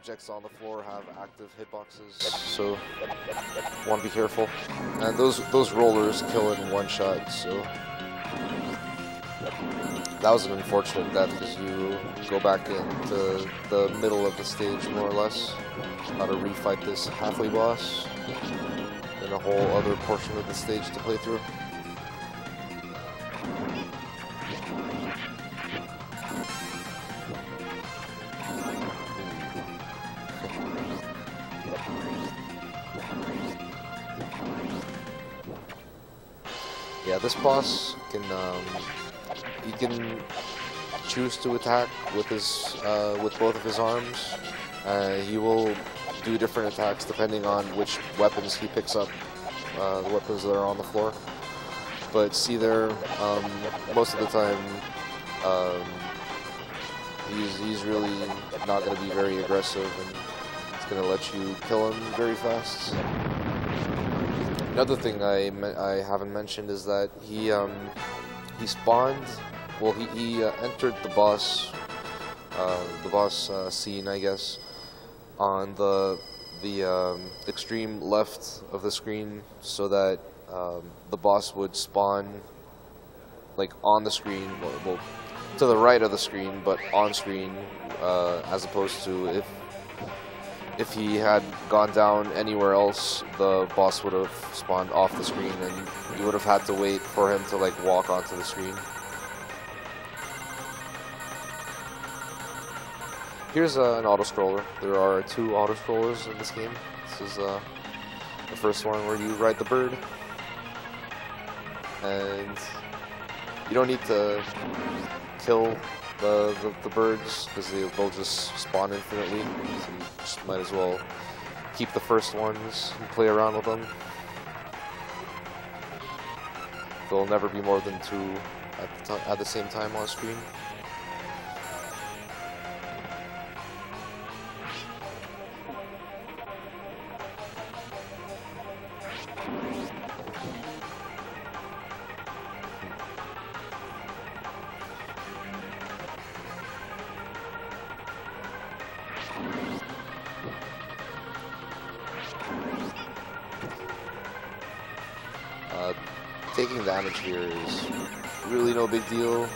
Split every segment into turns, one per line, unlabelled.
Objects on the floor have active hitboxes, so want to be careful. And those rollers kill in one shot, so that was an unfortunate death because you go back into the middle of the stage more or less. How to refight this halfway boss and a whole other portion of the stage to play through. Yeah, this boss can he can choose to attack with his with both of his arms. He will do different attacks depending on which weapons he picks up, the weapons that are on the floor. But see there, most of the time, he's really not going to be very aggressive, and it's going to let you kill him very fast. Another thing I haven't mentioned is that he spawned. Well, he entered the boss scene, I guess, on the extreme left of the screen, so that the boss would spawn like on the screen, well, to the right of the screen, but on screen, as opposed to if he had gone down anywhere else, the boss would have spawned off the screen, and you would have had to wait for him to like walk onto the screen. Here's an autoscroller. There are 2 autoscrollers in this game. This is the first one where you ride the bird, and you don't need to kill the birds because they'll just spawn infinitely, so you just might as well keep the first ones and play around with them. There'll never be more than 2 at the same time on screen. Taking damage here is really no big deal.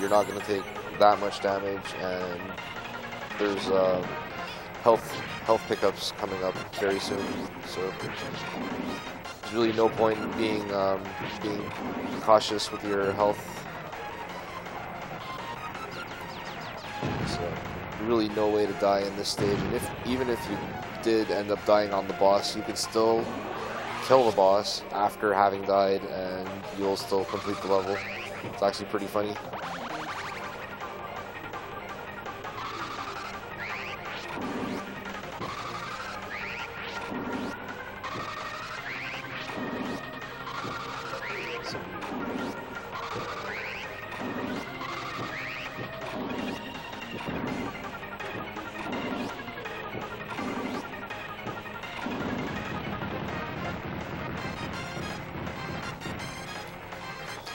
You're not going to take that much damage, and there's health pickups coming up very soon. So there's really no point in being cautious with your health. So really no way to die in this stage, and even if you did end up dying on the boss, you can still kill the boss after having died, and you'll still complete the level. It's actually pretty funny.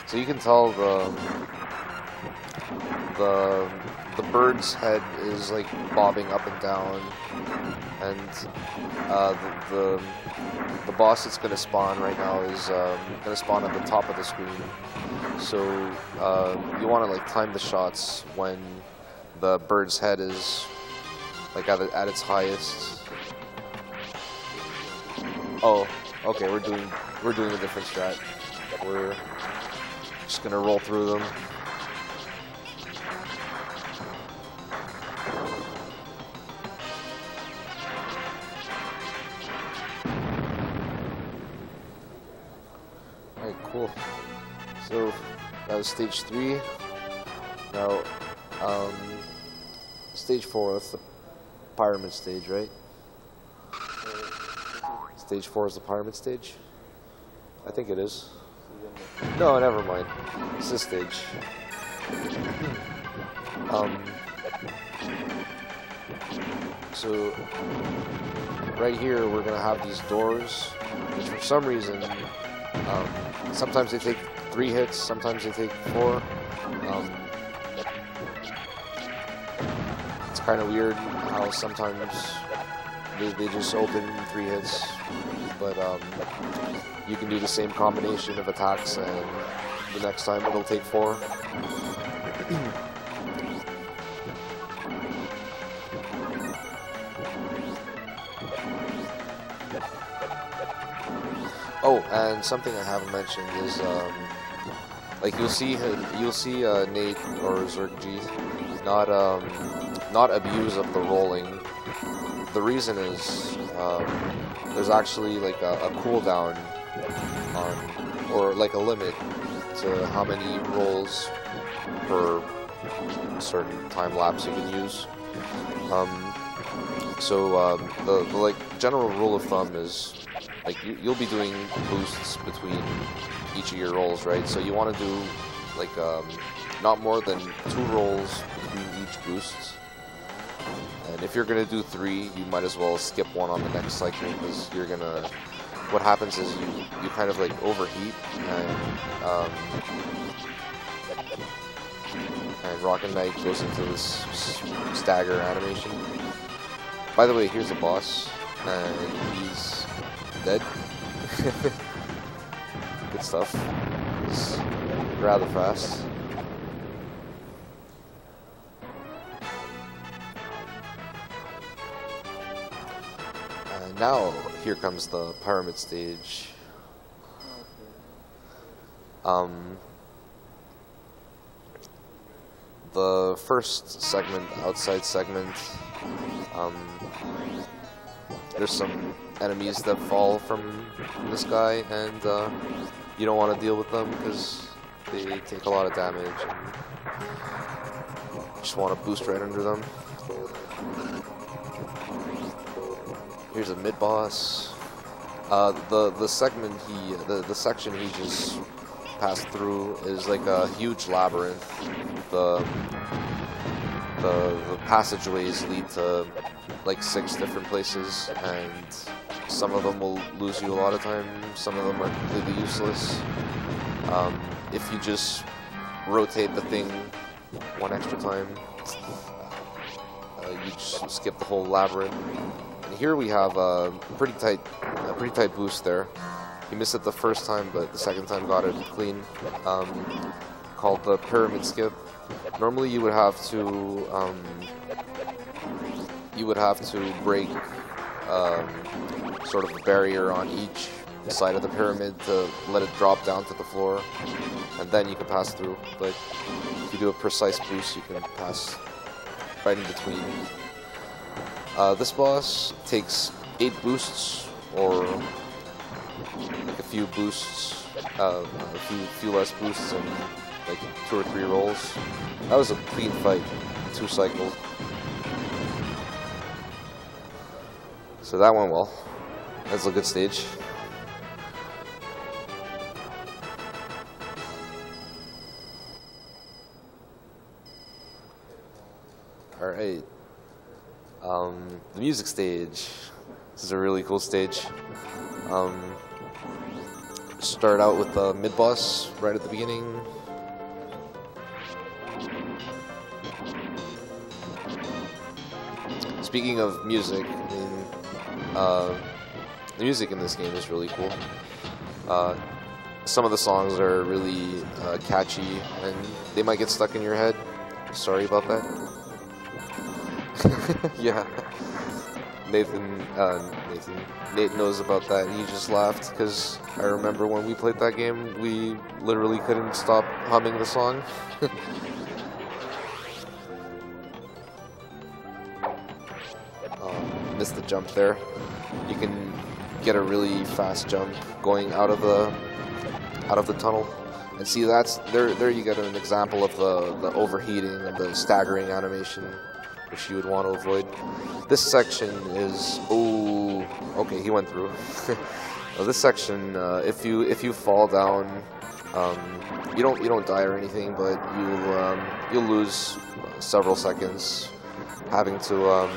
So you can tell the bird's head is like bobbing up and down, and the boss that's gonna spawn right now is gonna spawn at the top of the screen. So you want to like time the shots when the bird's head is like at its highest. Oh, okay, we're doing a different strat. We're just gonna roll through them. Alright, cool. So that was stage 3. Now, stage 4, that's the pyramid stage, right? Stage 4 is the pyramid stage? I think it is. No, never mind. It's this stage. So right here we're gonna have these doors, which for some reason, sometimes they take 3 hits, sometimes they take 4. It's kind of weird how sometimes they just open 3 hits, but you can do the same combination of attacks and the next time it'll take 4. Oh, and something I haven't mentioned is like you'll see Nate or ZergG not abuse of the rolling. The reason is there's actually like a cooldown on, or like a limit to how many rolls per certain time lapse you can use. So the like general rule of thumb is like you'll be doing boosts between each of your rolls, right? So you want to do like not more than 2 rolls between each boost. And if you're gonna do 3, you might as well skip 1 on the next cycle, because you're gonna. What happens is you kind of like overheat, and Rocket Knight goes into this stagger animation. By the way, here's a boss, and he's dead. Good stuff. It's rather fast. And now here comes the pyramid stage. The first segment, outside segment, there's some enemies that fall from the sky, and you don't want to deal with them because they take a lot of damage, and you just want to boost right under them. Here's a mid boss. The segment the section he just passed through is like a huge labyrinth. The passageways lead to like 6 different places, and some of them will lose you a lot of time, some of them are completely useless. If you just rotate the thing 1 extra time, you just skip the whole labyrinth. And here we have a pretty tight boost there. He missed it the first time, but the second time got it clean. Called the pyramid skip. Normally you would have to break sort of a barrier on each side of the pyramid to let it drop down to the floor, and then you can pass through. But if you do a precise boost, you can pass right in between. This boss takes 8 boosts, or like a few boosts, a few less boosts, and like 2 or 3 rolls. That was a clean fight, 2 cycles. So that went well. That's a good stage. Alright. The music stage. This is a really cool stage. Start out with the mid-boss right at the beginning. Speaking of music, I mean, the music in this game is really cool. Some of the songs are really catchy, and they might get stuck in your head. Sorry about that. Yeah. Nate knows about that, and he just laughed, because I remember when we played that game, we literally couldn't stop humming the song. Missed the jump there. You can get a really fast jump going out of the tunnel, and see, that's there you get an example of the overheating and the staggering animation, which you would want to avoid. This section is, oh, okay, he went through. This section, if you fall down, you don't die or anything, but you'll lose several seconds having to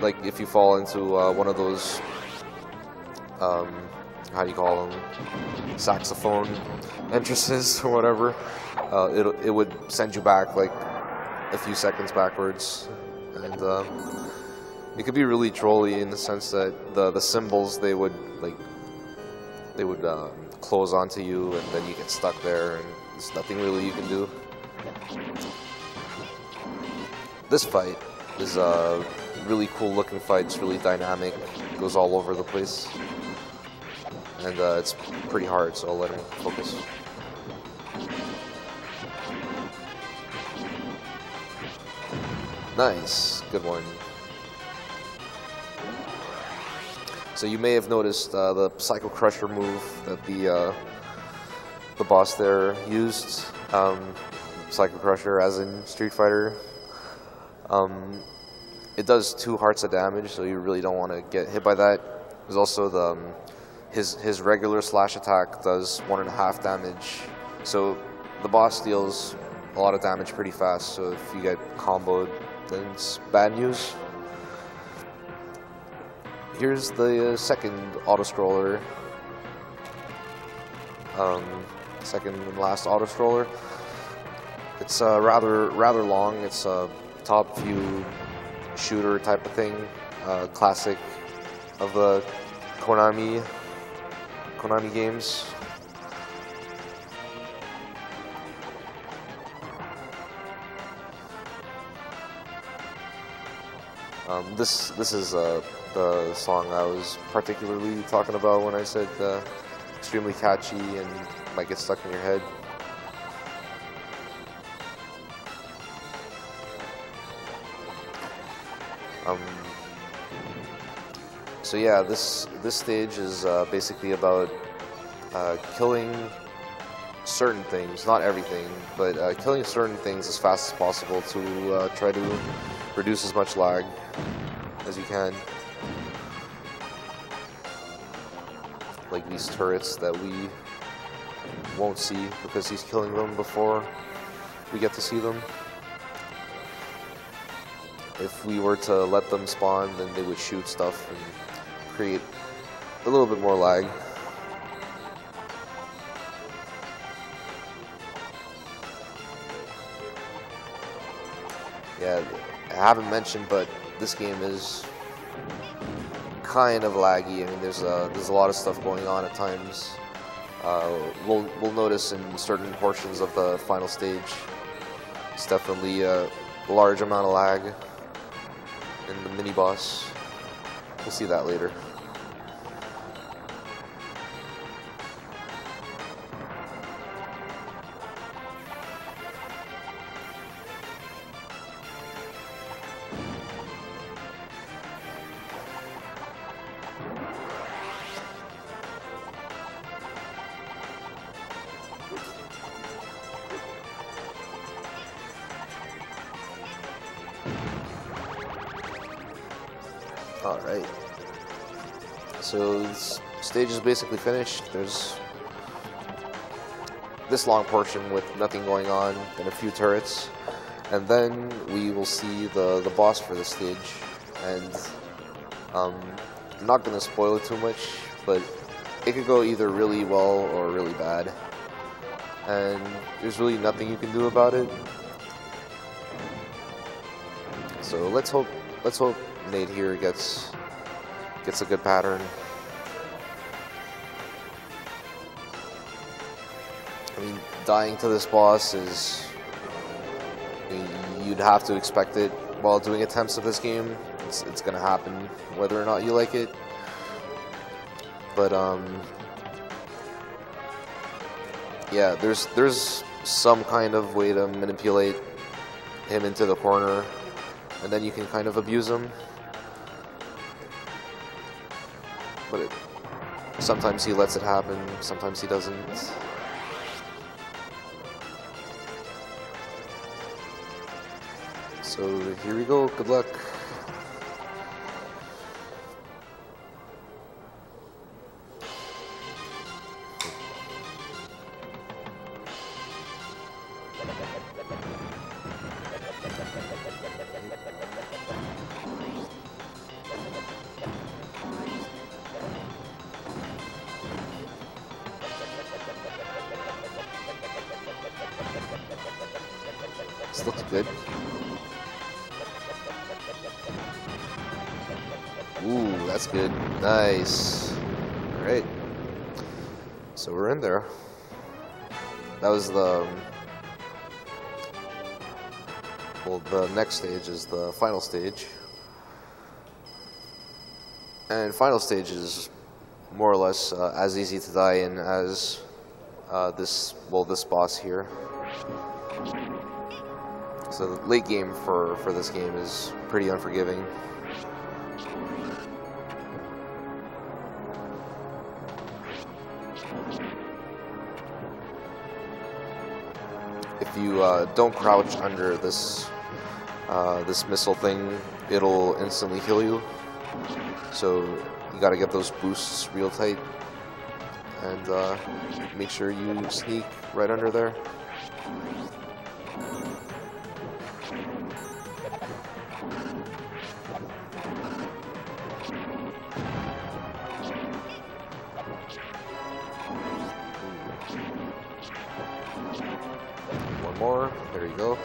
like if you fall into one of those how do you call them, saxophone entrances or whatever, it would send you back like a few seconds backwards, and it could be really trolly in the sense that the symbols they would close onto you, and then you get stuck there, and there's nothing really you can do. This fight is a really cool looking fight. It's really dynamic. It goes all over the place, and it's pretty hard. So I'll let him focus. Nice, good one. So you may have noticed the Psycho Crusher move that the boss there used. Psycho Crusher, as in Street Fighter. It does 2 hearts of damage, so you really don't want to get hit by that. There's also the his regular slash attack does 1.5 damage. So the boss deals a lot of damage pretty fast. So if you get comboed, then it's bad news. Here's the second Autoscroller. Second and last Autoscroller. It's rather long. It's a top view shooter type of thing, classic of the Konami games. This is the song I was particularly talking about when I said extremely catchy and might get stuck in your head. So yeah, this stage is basically about killing certain things, not everything, but killing certain things as fast as possible to try to reduce as much lag as you can. Like these turrets that we won't see because he's killing them before we get to see them. If we were to let them spawn, then they would shoot stuff and create a little bit more lag. Yeah, I haven't mentioned, but this game is kind of laggy. I mean, there's a lot of stuff going on at times. We'll notice in certain portions of the final stage, it's definitely a large amount of lag in the mini boss. We'll see that later. Alright, so this stage is basically finished. There's this long portion with nothing going on and a few turrets, and then we will see the boss for the stage. And I'm not going to spoil it too much, but it could go either really well or really bad, and there's really nothing you can do about it. So let's hope Nate here gets a good pattern. I mean, dying to this boss is, I mean, you'd have to expect it while doing attempts of this game. It's gonna happen whether or not you like it. But yeah, there's some kind of way to manipulate him into the corner, and then you can kind of abuse him. But sometimes he lets it happen, sometimes he doesn't. So here we go, good luck. This looks good. Ooh, that's good. Nice. Alright. So we're in there. That was the... Well, the next stage is the final stage. And final stage is more or less as easy to die in as this boss here. So the late game for this game is pretty unforgiving. If you don't crouch under this this missile thing, it'll instantly heal you. So you gotta get those boosts real tight, and make sure you sneak right under there. One more, there you go.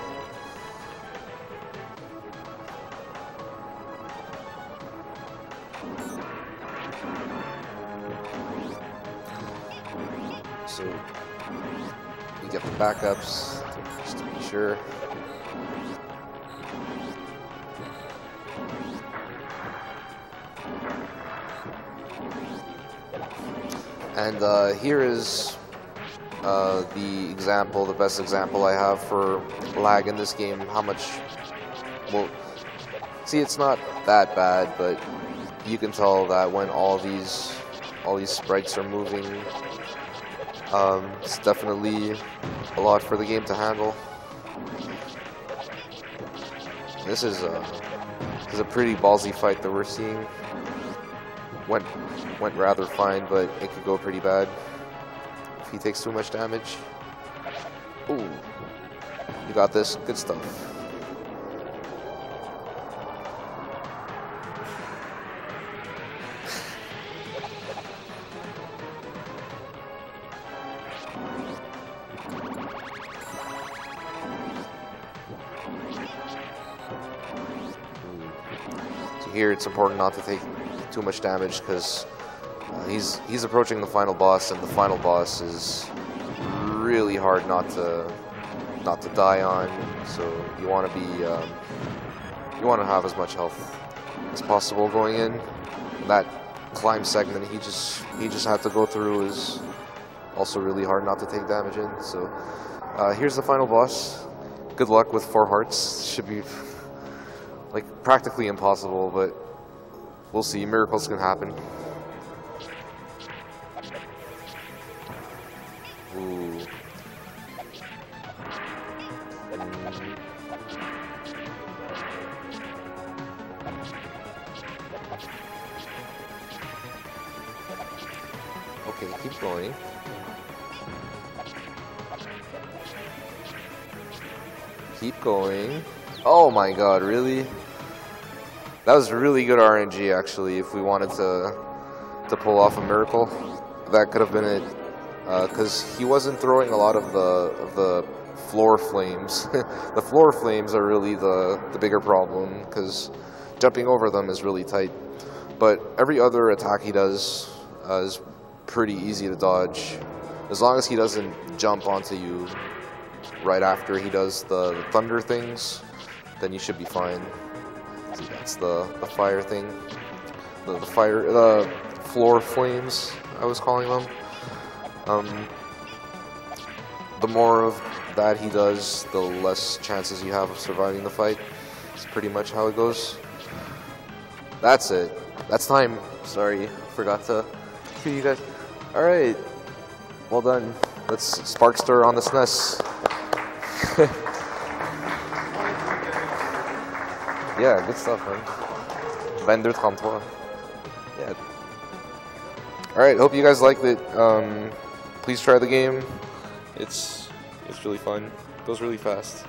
So you get the backups, just to be sure. And here is the example, the best example I have for lag in this game. How much? Well, see, it's not that bad, but you can tell that when all these sprites are moving, it's definitely a lot for the game to handle. This is a pretty ballsy fight that we're seeing. Went rather fine, but it could go pretty bad if he takes too much damage. Ooh, you got this. Good stuff. So here it's important not to take too much damage because he's approaching the final boss, and the final boss is really hard not to die on. So you want to be you want to have as much health as possible going in. And that climb segment he just had to go through is also really hard not to take damage in. So here's the final boss. Good luck with 4 hearts. Should be like practically impossible, but we'll see. Miracles can happen. Ooh. Okay, keep going. Keep going. Oh my god, really? That was really good RNG, actually. If we wanted to pull off a miracle, that could have been it. Because he wasn't throwing a lot of the floor flames. The floor flames are really the bigger problem, because jumping over them is really tight. But every other attack he does is pretty easy to dodge. As long as he doesn't jump onto you right after he does the thunder things, then you should be fine. See, that's the fire thing. The floor flames, I was calling them. The more of that he does, the less chances you have of surviving the fight. It's pretty much how it goes. That's it. That's time. Sorry, forgot to cue you guys. Alright. Well done. Let's Sparkster on the SNES. Yeah, good stuff, man. 22-33. Yeah. Alright, hope you guys liked it. Please try the game. It's really fun. It goes really fast.